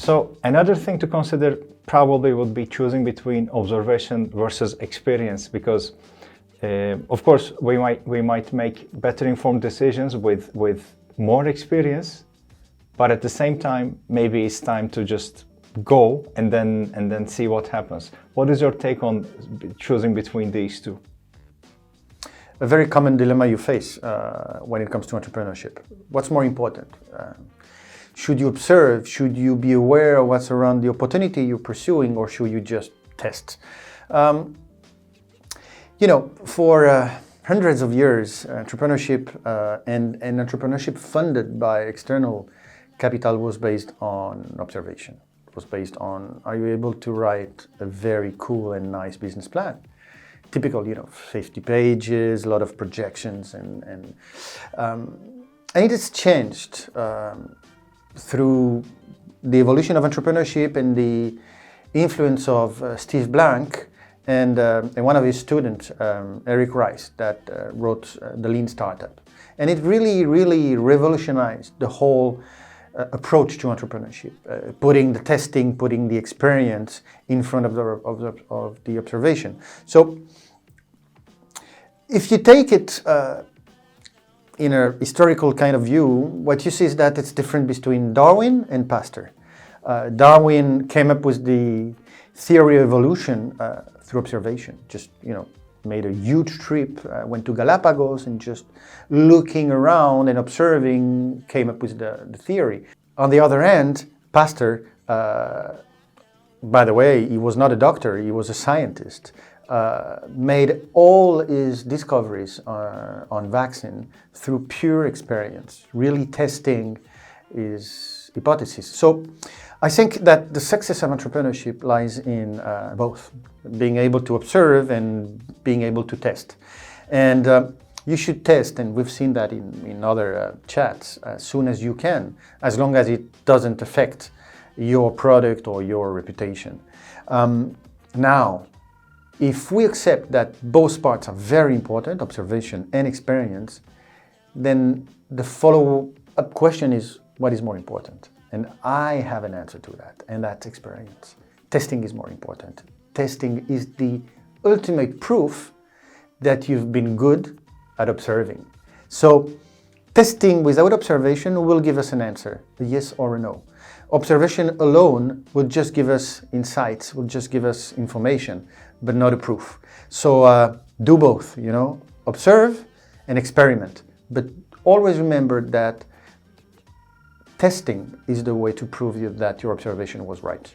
So another thing to consider probably would be choosing between observation versus experience, because of course we might make better informed decisions with more experience, but at the same time maybe it's time to just go and then see what happens. What is your take on choosing between these two? A very common dilemma you face when it comes to entrepreneurship. What's more important? Should you observe? Should you be aware of what's around the opportunity you're pursuing, or should you just test? For hundreds of years, entrepreneurship and entrepreneurship funded by external capital was based on observation. It was based on, are you able to write a very cool and nice business plan? Typical, 50 pages, a lot of projections, and it has changed through the evolution of entrepreneurship and the influence of Steve Blank and one of his students, Eric Rice, that wrote The Lean Startup. And it really, really revolutionized the whole approach to entrepreneurship, putting the testing, putting the experience in front of the observation. So if you take it in a historical kind of view, what you see is that it's different between Darwin and Pasteur. Darwin came up with the theory of evolution through observation. Just, made a huge trip, went to Galapagos, and just looking around and observing came up with the theory. On the other hand, Pasteur, by the way, he was not a doctor, he was a scientist, made all his discoveries on vaccine through pure experience, really testing his hypothesis. So I think that the success of entrepreneurship lies in both, being able to observe and being able to test. And you should test, and we've seen that in other chats, as soon as you can, as long as it doesn't affect your product or your reputation. Now, if we accept that both parts are very important, observation and experience, then the follow-up question is, what is more important? And I have an answer to that, and that's experience. Testing is more important. Testing is the ultimate proof that you've been good at observing. So testing without observation will give us an answer, a yes or a no. Observation alone will just give us insights, will just give us information, but not a proof. So do both, observe and experiment. But always remember that testing is the way to prove that your observation was right.